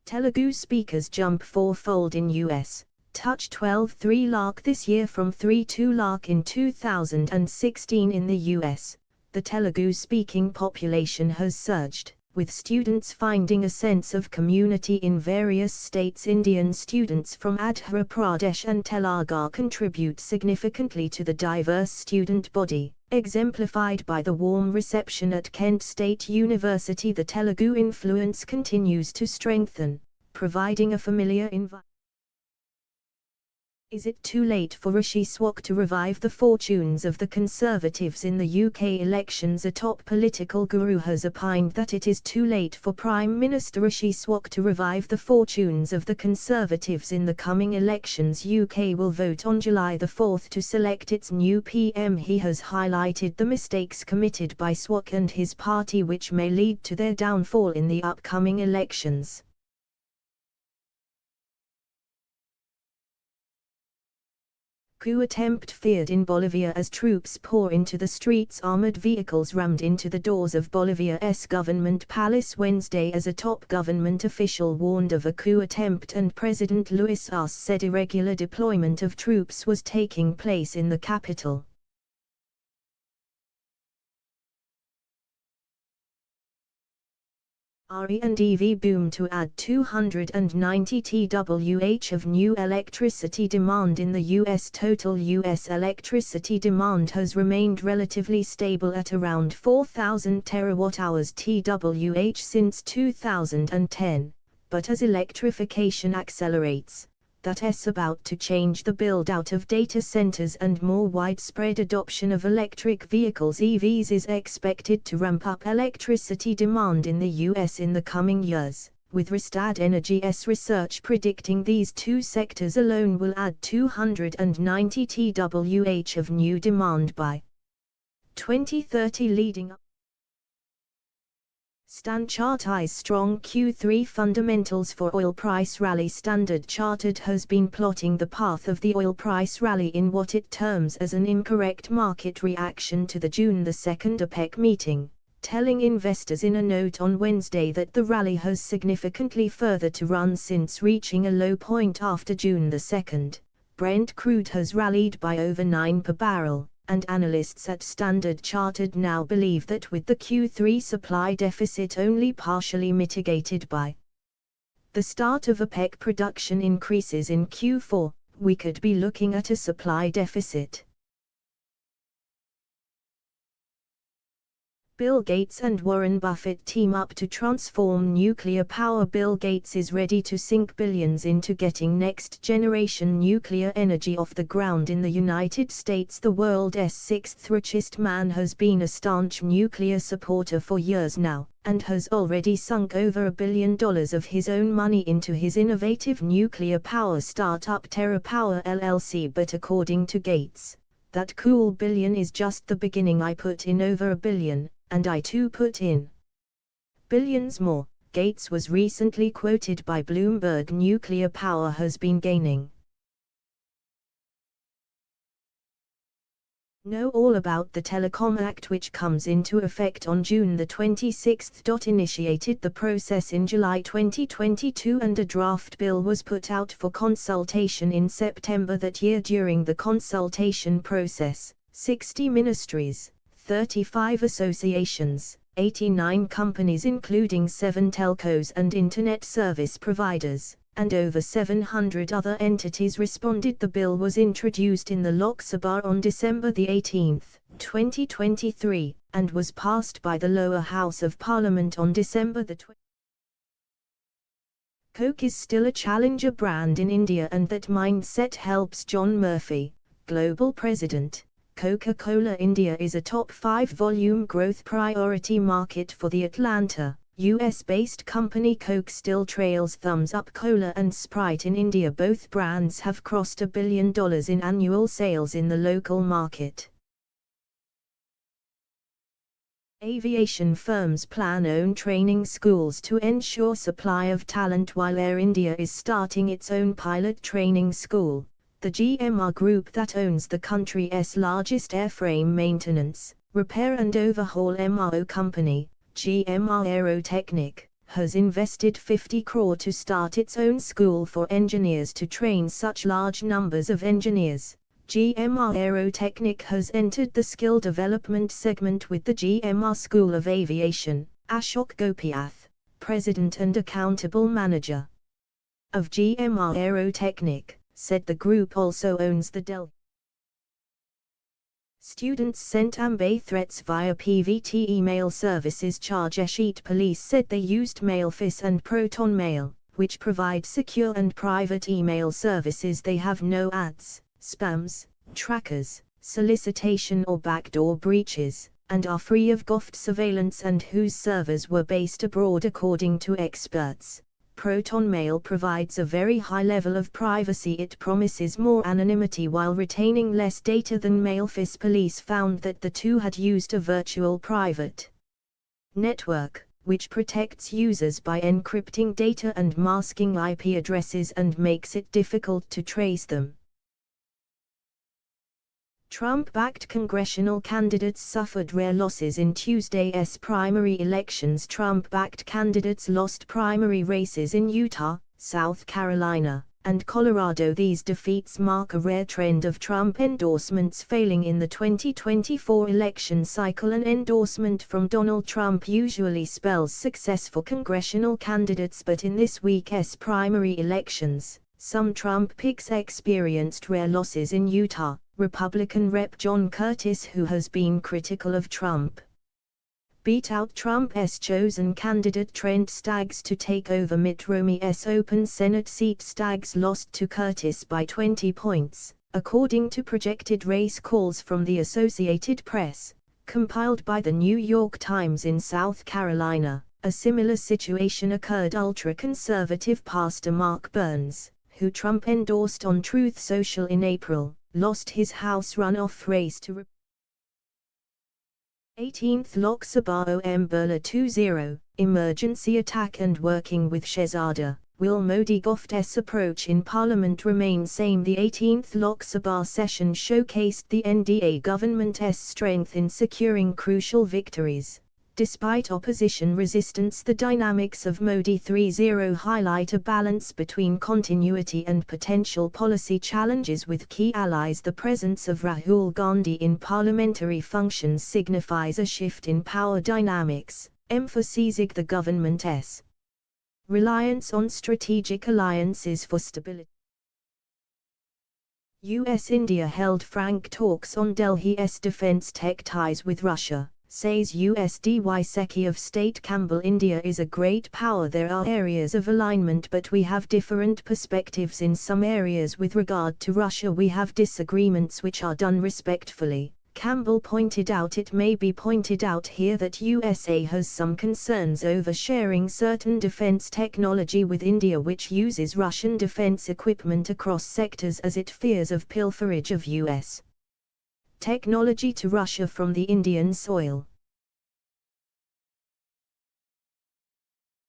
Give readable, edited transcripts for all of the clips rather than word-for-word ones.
Telugu speakers jump fourfold in US, touch 12.3 lakh this year from 3.2 lakh in 2016 in the US. The Telugu-speaking population has surged, with students finding a sense of community in various states. Indian students from Andhra Pradesh and Telangana contribute significantly to the diverse student body, exemplified by the warm reception at Kent State University. The Telugu influence continues to strengthen, providing a familiar environment. Is it too late for Rishi Sunak to revive the fortunes of the Conservatives in the UK elections? A top political guru has opined that it is too late for Prime Minister Rishi Sunak to revive the fortunes of the Conservatives in the coming elections. UK will vote on July the 4th to select its new PM. He has highlighted the mistakes committed by Sunak and his party which may lead to their downfall in the upcoming elections. Coup attempt feared in Bolivia as troops pour into the streets. Armored vehicles rammed into the doors of Bolivia's government palace Wednesday as a top government official warned of a coup attempt, and President Luis Arce said irregular deployment of troops was taking place in the capital. RE&EV boom to add 290 TWh of new electricity demand in the U.S. Total U.S. electricity demand has remained relatively stable at around 4,000 terawatt-hours TWh since 2010, but as electrification accelerates, that's about to change. The build-out of data centers and more widespread adoption of electric vehicles (EVs) is expected to ramp up electricity demand in the U.S. in the coming years, with Rystad Energy's research predicting these two sectors alone will add 290 TWh of new demand by 2030, leading up. Standard Chartered's strong Q3 fundamentals for oil price rally. Standard Chartered has been plotting the path of the oil price rally in what it terms as an incorrect market reaction to the June 2 OPEC meeting, telling investors in a note on Wednesday that the rally has significantly further to run since reaching a low point after June 2. Brent crude has rallied by over $9 per barrel, and analysts at Standard Chartered now believe that with the Q3 supply deficit only partially mitigated by the start of OPEC production increases in Q4, we could be looking at a supply deficit. Bill Gates and Warren Buffett team up to transform nuclear power. Bill Gates is ready to sink billions into getting next-generation nuclear energy off the ground in the United States. The world's sixth richest man has been a staunch nuclear supporter for years now, and has already sunk over $1 billion of his own money into his innovative nuclear power startup TerraPower LLC. But according to Gates, that cool billion is just the beginning. I put in over $1 billion. And I too put in billions more, Gates was recently quoted by Bloomberg. Nuclear power has been gaining. Know all about the Telecom Act, which comes into effect on June 26. Initiated the process in July 2022 and a draft bill was put out for consultation in September that year. During the consultation process, 60 ministries, 35 associations, 89 companies including 7 telcos and internet service providers, and over 700 other entities responded. The bill was introduced in the Lok Sabha on December 18, 2023, and was passed by the lower house of Parliament on December 20. Coke is still a challenger brand in India, and that mindset helps. John Murphy, Global President, Coca-Cola India, is a top 5 volume growth priority market for the Atlanta, US-based company. Coke still trails Thums Up Cola and Sprite in India. Both brands have crossed $1 billion in annual sales in the local market. Aviation firms plan own training schools to ensure supply of talent, while Air India is starting its own pilot training school. the GMR Group that owns the country's largest airframe maintenance, repair and overhaul MRO company, GMR Aerotechnic, has invested 50 crore to start its own school for engineers to train such large numbers of engineers. GMR Aerotechnic has entered the skill development segment with the GMR School of Aviation. Ashok Gopiath, President and Accountable Manager of GMR Aerotechnic, said the group also owns the Delhi. Students sent Ambe threats via PVT email services. Chargesheet Police said they used Mailfis and Proton Mail, which provide secure and private email services. They have no ads, spams, trackers, solicitation or backdoor breaches, and are free of GOFT surveillance and whose servers were based abroad according to experts. Proton Mail provides a very high level of privacy. It promises more anonymity while retaining less data than Mailfis. Police found that the two had used a virtual private network, which protects users by encrypting data and masking IP addresses and makes it difficult to trace them. Trump-backed congressional candidates suffered rare losses in Tuesday's primary elections. Trump-backed candidates lost primary races in Utah, South Carolina, and Colorado. These defeats mark a rare trend of Trump endorsements failing in the 2024 election cycle. An endorsement from Donald Trump usually spells successful congressional candidates, but in this week's primary elections, some Trump picks experienced rare losses in Utah. Republican Rep. John Curtis, who has been critical of Trump, beat out Trump's chosen candidate Trent Staggs to take over Mitt Romney's open Senate seat. Staggs lost to Curtis by 20 points, according to projected race calls from the Associated Press, compiled by the New York Times. In South Carolina, a similar situation occurred. Ultra-conservative pastor Mark Burns, who Trump endorsed on Truth Social in April, lost his House runoff race to 18th Lok Sabha Om Birla 2-0, emergency attack and working with Shehzada. Will Modi Govt's approach in Parliament remain same? The 18th Lok Sabha session showcased the NDA government's strength in securing crucial victories. Despite opposition resistance, the dynamics of Modi 3.0 highlight a balance between continuity and potential policy challenges with key allies. The presence of Rahul Gandhi in parliamentary functions signifies a shift in power dynamics, emphasizing the government's reliance on strategic alliances for stability. US-India held frank talks on Delhi's defense tech ties with Russia. Says USD Secretary of State Campbell. India is a great power. There are areas of alignment, but we have different perspectives in some areas. With regard to Russia, we have disagreements which are done respectfully, Campbell pointed out. It may be pointed out here that USA has some concerns over sharing certain defense technology with India, which uses Russian defense equipment across sectors, as it fears of pilferage of US technology to Russia from the Indian soil.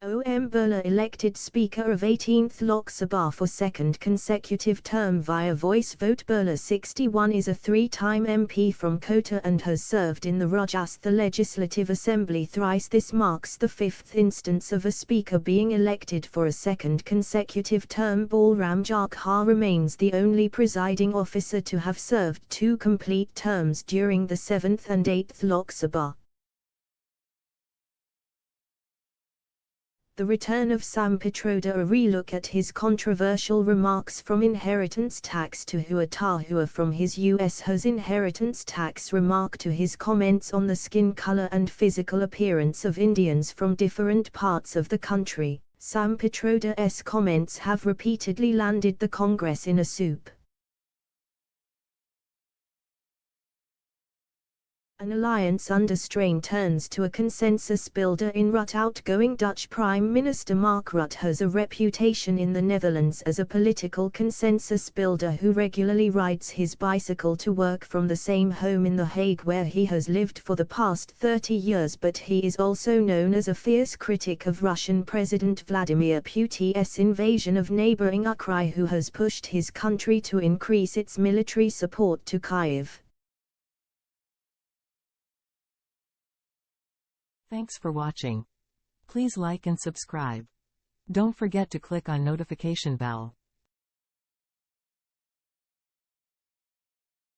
Om Birla elected Speaker of 18th Lok Sabha for second consecutive term via voice vote. Birla, 61, is a three-time MP from Kota and has served in the Rajasthan Legislative Assembly thrice. This marks the fifth instance of a speaker being elected for a second consecutive term. Balram Jakhar remains the only presiding officer to have served two complete terms during the 7th and 8th Lok Sabha. The return of Sam Pitroda. A relook at his controversial remarks from inheritance tax to Hua Tahua from his US has inheritance tax remark to his comments on the skin color and physical appearance of Indians from different parts of the country. Sam Pitroda's comments have repeatedly landed the Congress in a soup. An alliance under strain turns to a consensus builder in Rutte. Outgoing Dutch Prime Minister Mark Rutte has a reputation in the Netherlands as a political consensus builder who regularly rides his bicycle to work from the same home in The Hague where he has lived for the past 30 years, but he is also known as a fierce critic of Russian President Vladimir Putin's invasion of neighboring Ukraine, who has pushed his country to increase its military support to Kyiv. Thanks for watching. Please like and subscribe. Don't forget to click on notification bell.